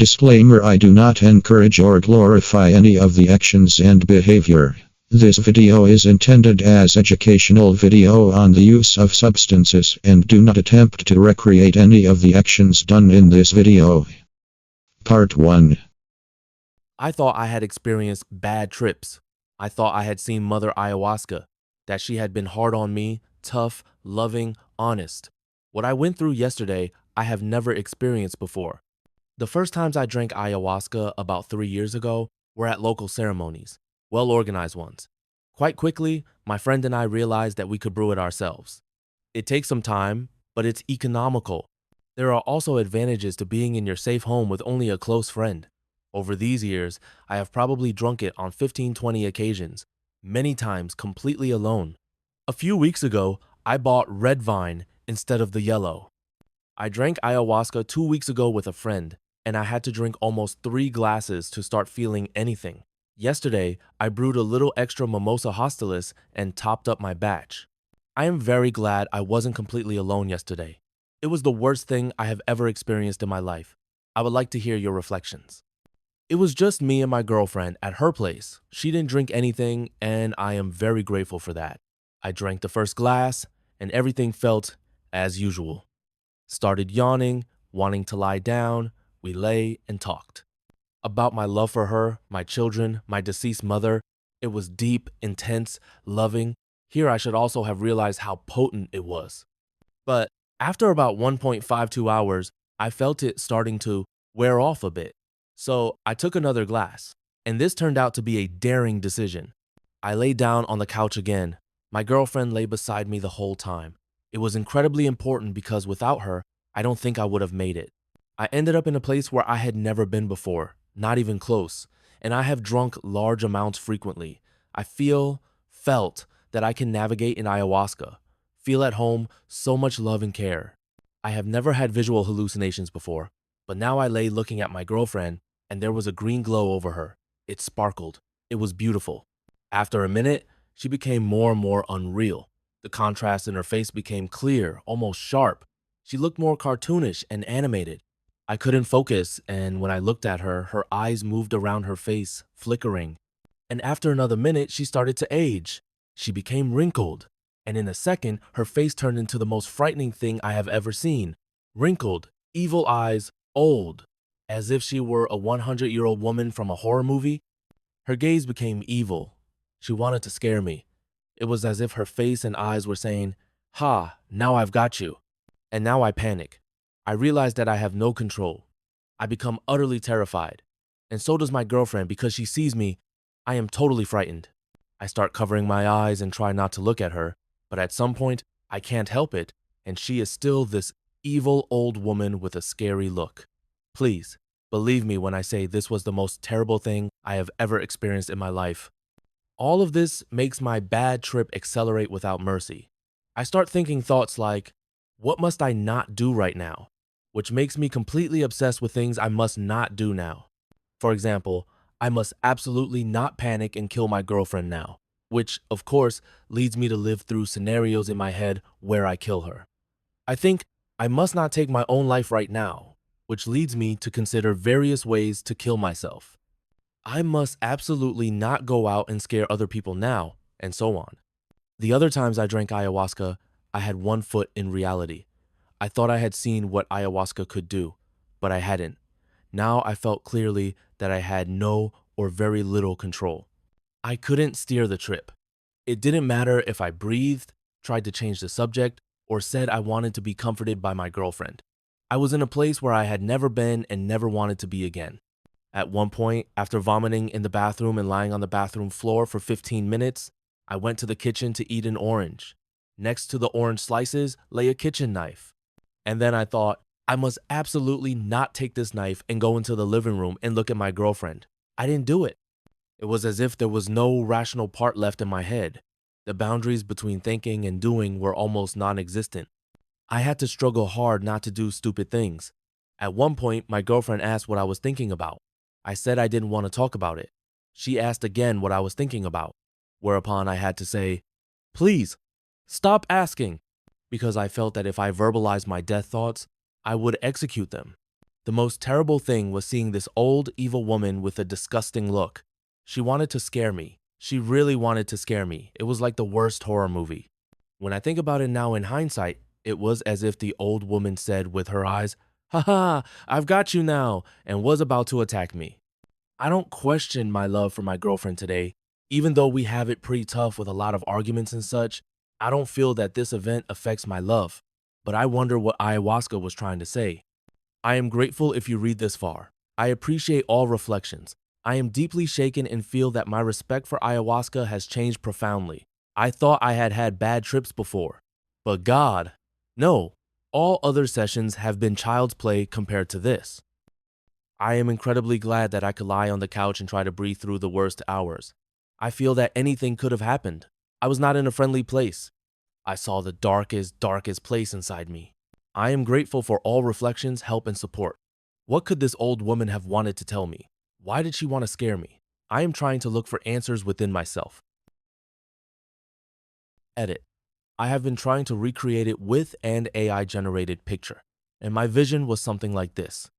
Disclaimer: I do not encourage or glorify any of the actions and behavior. This video is intended as educational video on the use of substances, and do not attempt to recreate any of the actions done in this video. Part 1. I thought I had experienced bad trips. I thought I had seen Mother Ayahuasca, that she had been hard on me, tough, loving, honest. What I went through yesterday, I have never experienced before. The first times I drank ayahuasca about 3 years ago were at local ceremonies, well-organized ones. Quite quickly, my friend and I realized that we could brew it ourselves. It takes some time, but it's economical. There are also advantages to being in your safe home with only a close friend. Over these years, I have probably drunk it on 15-20 occasions, many times completely alone. A few weeks ago, I bought red vine instead of the yellow. I drank ayahuasca 2 weeks ago with a friend, and I had to drink almost 3 glasses to start feeling anything. Yesterday, I brewed a little extra mimosa hostilis and topped up my batch. I am very glad I wasn't completely alone yesterday. It was the worst thing I have ever experienced in my life. I would like to hear your reflections. It was just me and my girlfriend at her place. She didn't drink anything, and I am very grateful for that. I drank the first glass, and everything felt as usual. Started yawning, wanting to lie down. We lay and talked. About my love for her, my children, my deceased mother. It was deep, intense, loving. Here I should also have realized how potent it was. But after about 1.52 hours, I felt it starting to wear off a bit. So I took another glass, and this turned out to be a daring decision. I lay down on the couch again. My girlfriend lay beside me the whole time. It was incredibly important because without her, I don't think I would have made it. I ended up in a place where I had never been before, not even close, and I have drunk large amounts frequently. I felt that I can navigate in ayahuasca, feel at home, so much love and care. I have never had visual hallucinations before, but now I lay looking at my girlfriend, and there was a green glow over her. It sparkled. It was beautiful. After a minute, she became more and more unreal. The contrast in her face became clear, almost sharp. She looked more cartoonish and animated. I couldn't focus, and when I looked at her, her eyes moved around her face, flickering. And after another minute, she started to age. She became wrinkled. And in a second, her face turned into the most frightening thing I have ever seen. Wrinkled, evil eyes, old, as if she were a 100-year-old woman from a horror movie. Her gaze became evil. She wanted to scare me. It was as if her face and eyes were saying, "Ha, now I've got you." And now I panic. I realize that I have no control. I become utterly terrified. And so does my girlfriend because she sees me. I am totally frightened. I start covering my eyes and try not to look at her, but at some point, I can't help it, and she is still this evil old woman with a scary look. Please, believe me when I say this was the most terrible thing I have ever experienced in my life. All of this makes my bad trip accelerate without mercy. I start thinking thoughts like, what must I not do right now? Which makes me completely obsessed with things I must not do now. For example, I must absolutely not panic and kill my girlfriend now, which, of course, leads me to live through scenarios in my head where I kill her. I think I must not take my own life right now, which leads me to consider various ways to kill myself. I must absolutely not go out and scare other people now, and so on. The other times I drank ayahuasca, I had one foot in reality. I thought I had seen what ayahuasca could do, but I hadn't. Now I felt clearly that I had no or very little control. I couldn't steer the trip. It didn't matter if I breathed, tried to change the subject, or said I wanted to be comforted by my girlfriend. I was in a place where I had never been and never wanted to be again. At one point, after vomiting in the bathroom and lying on the bathroom floor for 15 minutes, I went to the kitchen to eat an orange. Next to the orange slices lay a kitchen knife. And then I thought, I must absolutely not take this knife and go into the living room and look at my girlfriend. I didn't do it. It was as if there was no rational part left in my head. The boundaries between thinking and doing were almost non-existent. I had to struggle hard not to do stupid things. At one point, my girlfriend asked what I was thinking about. I said I didn't want to talk about it. She asked again what I was thinking about, whereupon I had to say, "Please, stop asking," because I felt that if I verbalized my death thoughts, I would execute them. The most terrible thing was seeing this old, evil woman with a disgusting look. She wanted to scare me. She really wanted to scare me. It was like the worst horror movie. When I think about it now in hindsight, it was as if the old woman said with her eyes, "Haha, I've got you now," and was about to attack me. I don't question my love for my girlfriend today. Even though we have it pretty tough with a lot of arguments and such, I don't feel that this event affects my love. But I wonder what ayahuasca was trying to say. I am grateful if you read this far. I appreciate all reflections. I am deeply shaken and feel that my respect for ayahuasca has changed profoundly. I thought I had had bad trips before. But God, no. All other sessions have been child's play compared to this. I am incredibly glad that I could lie on the couch and try to breathe through the worst hours. I feel that anything could have happened. I was not in a friendly place. I saw the darkest place inside me. I am grateful for all reflections, help, and support. What could this old woman have wanted to tell me? Why did she want to scare me? I am trying to look for answers within myself. Edit. I have been trying to recreate it with an AI-generated picture, and my vision was something like this.